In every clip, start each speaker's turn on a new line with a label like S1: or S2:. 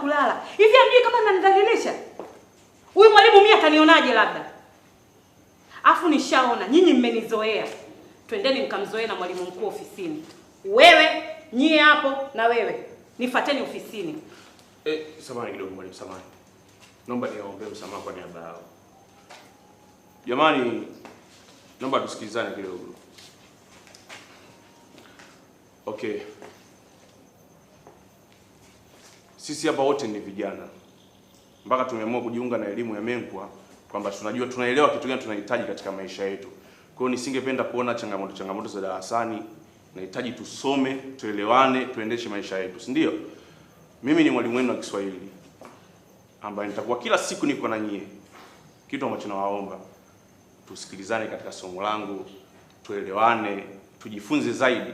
S1: kulala. Hivi amjui kama mnanidhalilisha? Huyu mwalimu mimi atanionaje labda? Afu nishaona nyinyi mmenizoea. Twendeni mkamzoee na mwalimu mkuu ofisini. Wewe, nyie hapo na wewe. Nifuateni ofisini.
S2: Samahani kidogo mwalimu, samahani. Naomba niombe msamaha kwa niaba yao. Jamani, naomba tusikilizane kidogo. Okay. Sisi hapa wote ni vijana. Mpaka tumeamua kujiunga na elimu ya Menkwa kwamba tunajua tunaelewa kitu gani tunahitaji katika maisha yetu. Kwa hiyo nisingependa kuona changamoto za darasani. Nahitaji tusome, tuelewane, tuendeshe maisha yetu, si ndio? Mimi ni mwalimu wenu wa Kiswahili ambaye nitakuwa kila siku niko na nyie. Kitu ambacho nawaomba tusikilizane katika somo langu, tuelewane, tujifunze zaidi.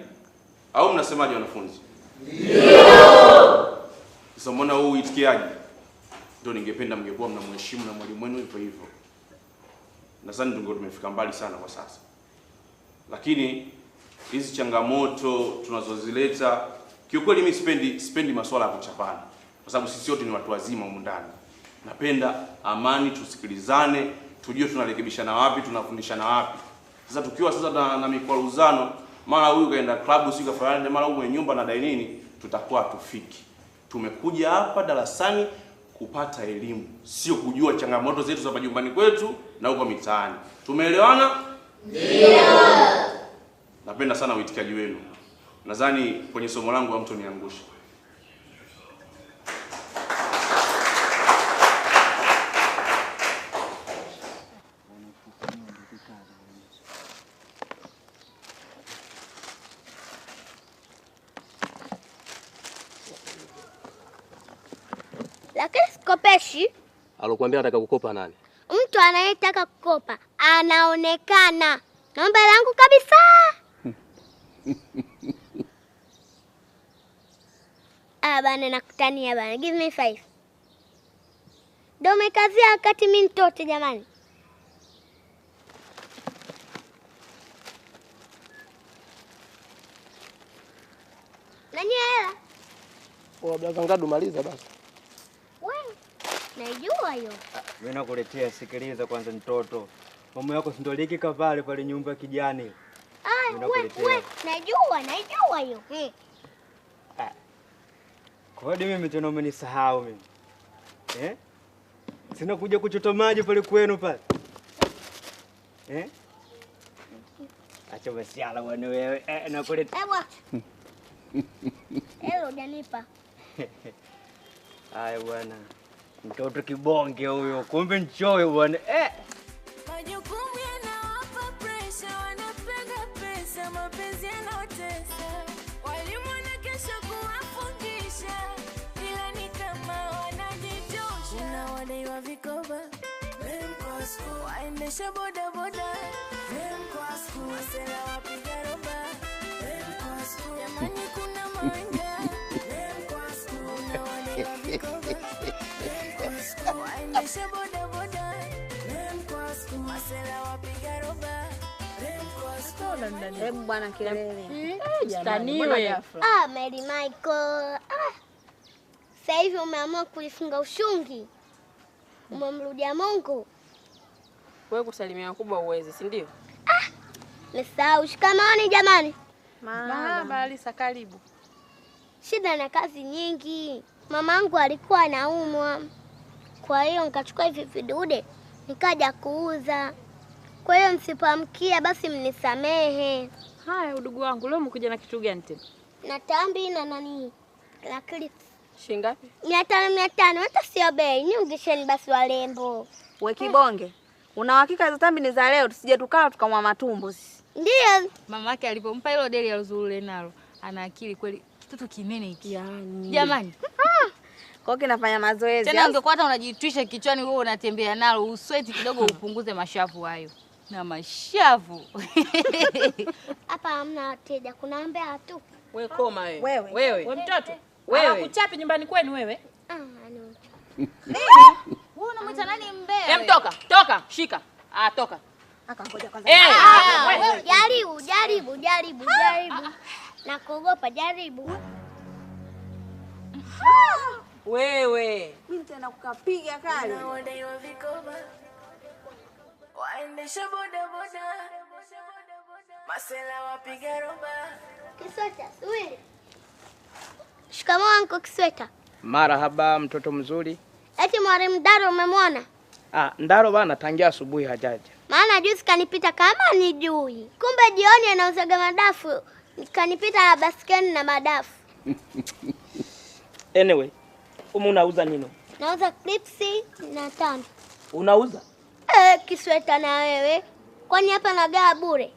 S2: Au mnasemaje wanafunzi? Ndio. Sasa mbona huu itikiaje? Ndio ningependa mngekuwa mnamheshimu na mwalimu wenu hivyo hivyo. Nadhani tungo tumefika mbali sana kwa sasa. Lakini hizi changamoto tunazozileta, kiukweli mimi sipendi masuala ya kuchapana. Kwa sababu sisi wote ni watu wazima humu ndani. Napenda amani, tusikilizane, tujue tunarekebishana wapi, tunafundishana wapi. Sasa tukiwa sasa na mikwaruzano, mara huyu kaenda klabu sika fulani, mara huyu mwenye nyumba na dai nini, tutakuwa tufiki. Tumekuja hapa darasani kupata elimu, sio kujua changamoto zetu za majumbani kwetu na huko mitaani. Tumeelewana? Ndio. Napenda sana uitikaji wenu. Nadhani kwenye somo langu hamtoniangusha.
S3: Lakini sikopeshi.
S4: Alokuambia anataka kukopa nani?
S3: Mtu anayetaka kukopa anaonekana. Naomba langu kabisa. Bana nakutania bana. Give me 5. Ndio umekazia wakati mimi mtoto jamani. Nani hela?
S4: Blaza Ngadu maliza basi.
S3: Wewe, najua hiyo.
S5: Mimi nakuletea, sikiliza kwanza mtoto. Mama yako si ndio likika pale nyumba kijani.
S3: Wewe, najua hiyo.
S5: Kodi mimi tena umenisahau mimi. Sina kuja kuchota maji pale kwenu pale. Acha basi ala bwana wewe. Nakuletea.
S3: Hello Janipa.
S5: Haya bwana. Mtoto kibonge huyo. Kumbe nchoyo bwana.
S6: Majukumu yanawapa pressure, wanapenda pesa, mapenzi yanotesa. Walimu wanakesha kuwafundisha, ila ni kama wanajitosha. Unawadaiwa vikoba, Menkwa School. Waendesha bodaboda, Menkwa School. Wasela wapiga roba, Menkwa School. Jamani kuna mawinga, Menkwa School. Unawadaiwa vikoba, Menkwa School. Waendesha bodaboda, Menkwa School. Wasela wapiga roba, Menkwa School.
S7: Hebu bwana kelele.
S1: Staniwe.
S3: Mary Michael. Sasa hivi umeamua kulifunga ushungi. Umemrudia Mungu.
S7: Wewe kusalimia wakubwa uweze, si ndio?
S3: Nisahau. Shikamooni jamani.
S7: Marhaba Alisa, karibu.
S3: Shida na kazi nyingi. Mamangu alikuwa anaumwa. Kwa hiyo nikachukua hivi vidude nikaja kuuza. Kwa hiyo msipamkia basi mnisamehe.
S7: Haya udugu wangu, leo umekuja na kitu gani tena?
S3: Na tambi na nani? Na clips.
S7: Shilingi ngapi?
S3: 500 hata sio bei. Niungisheni basi walembo.
S7: Wewe kibonge. Una uhakika hizo tambi ni za leo, tusije tukala tukamwa matumbo sisi.
S3: Ndio.
S8: Mamake alipompa hilo deli alozurule nalo, ana akili kweli. Kitoto kinene hiki. Jamani.
S7: Kwa hiyo kinafanya mazoezi.
S8: Tena ungekuwa hata unajitwisha kichwani wewe unatembea nalo, usweti kidogo upunguze mashavu hayo. Na mashavu.
S3: Hapa hamna wateja, kuna mbea tu.
S1: Wewe koma wewe.
S7: Wewe
S1: Mtoto.
S7: Wewe.
S1: Hawakuchapi nyumbani kwenu wewe?
S8: Wewe unamwita nani mbea?
S1: Toka, shika. Toka.
S7: Ngoja kwanza.
S3: Jaribu. Na kuogopa jaribu.
S1: Wewe
S7: na kukapiga kali.
S6: Wanaodaiwa vikoba, waendesha bodaboda, masela wapiga roba.
S3: Kisweta, subiri. Shikamoo Uncle Kisweta.
S9: Marahaba mtoto mzuri.
S3: Eti Mwalimu Ndaro umemwona?
S9: Ndaro bana tangia asubuhi hajaja.
S3: Maana juzi kanipita kama nijui. Kumbe jioni anauzaga madafu. Kanipita na baskeni na madafu.
S9: Anyway, unauza nini?
S3: Nauza clipsi na tano.
S9: Unauza?
S3: Kisweta na wewe. Kwani hapa nagawa bure?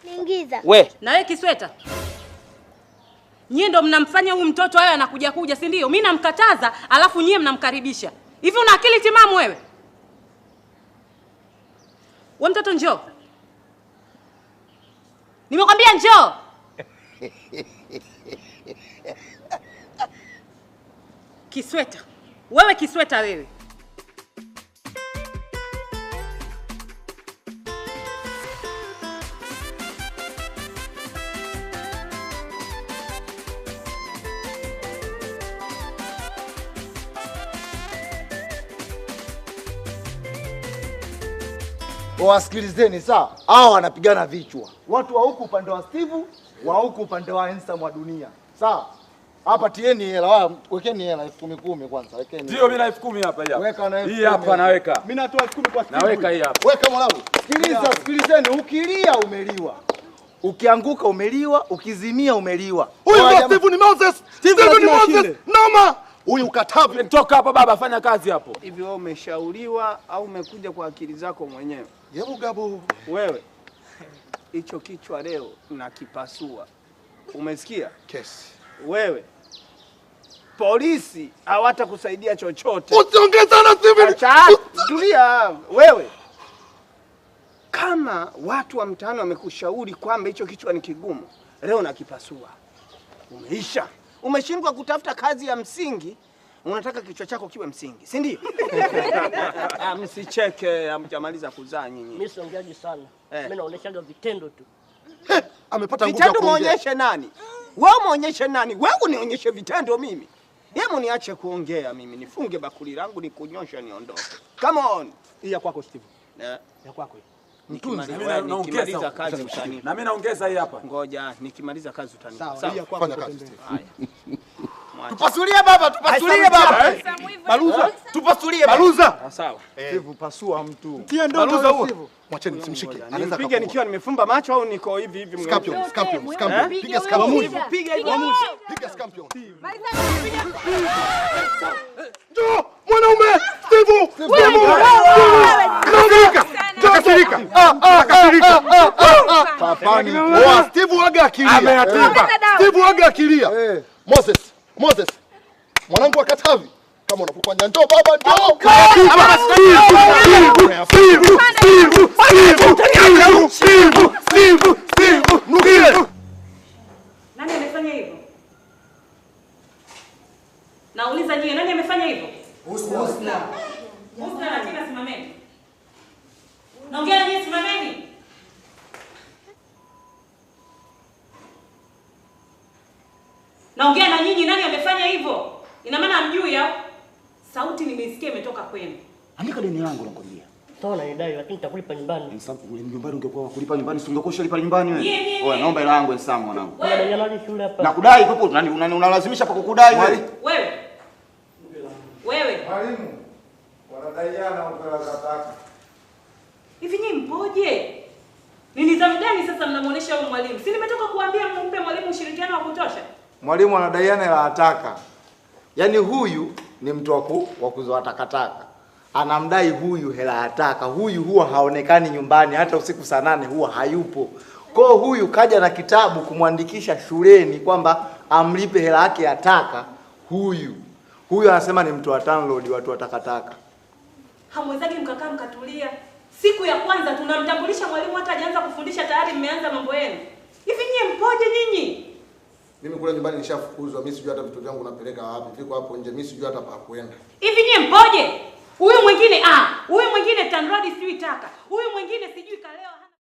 S3: Niingiza.
S9: We,
S1: Na wewe Kisweta. Nyie ndo mnamfanya huyu mtoto awe anakuja kuja, si ndio? Mimi namkataza, alafu nyie mnamkaribisha. Hivi una akili timamu wewe? Wewe mtoto njoo. Nimekwambia njoo. Kisweta. Wewe Kisweta wewe.
S10: Wasikilizeni sawa? Hao wanapigana vichwa. Watu wa huku upande wa Steve, wa huku upande wa Handsome wa dunia. Sawa? Hapa tieni hela, wekeni hela 10,000 kwanza, wekeni.
S11: Ndio mimi na 10,000 hapa hii hapa.
S10: Weka na 10,000.
S11: Hii hapa naweka.
S10: Mimi natoa 10,000 kwa Steve.
S11: Naweka hii hapa.
S10: Weka mwanangu. Sikiliza, sikilizeni, ukilia umeliwa. Ukianguka umeliwa, ukizimia umeliwa. Huyu ndio Steve ni Moses. Steve ni Moses. Noma. Huyu ukatavi.
S11: Toka hapa baba, fanya kazi hapo.
S9: hivi wewe umeshauriwa au umekuja kwa akili zako mwenyewe?
S10: Yebu gabo.
S9: Wewe hicho kichwa leo nakipasua. Umesikia?
S10: Kesi.
S9: Wewe polisi hawatakusaidia chochote.
S10: Usiongee sana Steve.
S9: Tulia wewe. Kama watu wa mtaani wamekushauri kwamba hicho kichwa ni kigumu, leo nakipasua. Umeisha. Umeshindwa kutafuta kazi ya msingi, unataka kichwa chako kiwe msingi, si ndio? Msicheke, hamjamaliza kuzaa nyinyi.
S12: Mimi siongeaji sana. Mimi naoneshaga vitendo tu.
S10: Amepata nguvu ya
S9: vitendo.
S10: kuongea.
S9: Muonyeshe nani? Wewe muonyeshe nani? Wewe unionyeshe vitendo mimi. Hebu niache kuongea mimi, nifunge bakuli langu nikunyosha niondoke. Come on. Hii ya kwako Steve. Ya kwako hii. Nikimaliza kazi utanipa.
S11: Na mimi naongeza hii hapa.
S9: Ngoja, nikimaliza kazi utanipa.
S10: Sawa, hii ya kwako. Fanya kazi Steve.
S9: Tupasulie baba, tupasulie baba.
S10: Baluza,
S9: tupasulie
S10: baba. Baluza.
S9: Sawa.
S10: Steve pasua mtu.
S9: Baluza huo.
S10: Mwacheni msimshike. Anaweza
S9: Nipige nikiwa nimefumba macho au niko hivi hivi?
S10: Scorpion. Piga
S9: Scorpion.
S10: Piga
S9: hivyo.
S10: Piga Scorpion. Njoo, mwanaume. Steve. Kasirika. Papani. Steve waga akilia. Ameatiba. Steve waga akilia. Moses. Mwanangu wa Katavi. Kama unapofanya njoo baba njoo. Steve.
S1: Nani amefanya hivyo? Nauliza nyie, nani amefanya hivyo? Husna na Tina, simameni. Naongea nyie, simameni. Naongea na nyinyi, nani amefanya hivyo? Ina maana hamjui au? Sauti nimesikia imetoka kwenu.
S13: Andika deni langu nakwambia.
S12: Sawa na nidai lakini nitakulipa nyumbani.
S13: Msafu nyumbani ungekuwa kulipa nyumbani si ungekuwa shalipa nyumbani wewe. Oya naomba hela yangu Ensamu mwanangu.
S12: Unadaiana shule hapa.
S13: Nakudai popo unalazimisha pa kukudai wewe.
S1: Wewe.
S10: Mwalimu. Wanadaiana ukala kataka.
S1: Hivi nyinyi mpoje? Ni nidhamu gani sasa mnamuonesha huyu mwalimu? Si nimetoka kuambia mumpe mwalimu ushirikiano wa kutosha.
S10: Mwalimu anadaiana hela ataka. Yaani huyu ni mtu wa kuzoa takataka. Anamdai huyu hela ataka. Huyu huwa haonekani nyumbani hata usiku saa 8 huwa hayupo. Kwa huyu kaja na kitabu kumwandikisha shuleni kwamba amlipe hela yake ataka. Huyu anasema ni mtu wa download, watu wa takataka.
S1: Hamwezaji mkakaa mkatulia. Siku ya kwanza tunamtambulisha mwalimu hata hajaanza kufundisha tayari mmeanza mambo yenu. Hivi nyinyi mpoje nyinyi?
S10: Mimi kule nyumbani nishafukuzwa, mimi sijui hata vitu vyangu napeleka wapi. Viko hapo nje, mimi sijui hata pa kwenda.
S1: Hivi nyinyi mpoje? Huyu mwingine huyu mwingine TANROADS sijui taka. Huyu mwingine sijui kaleo.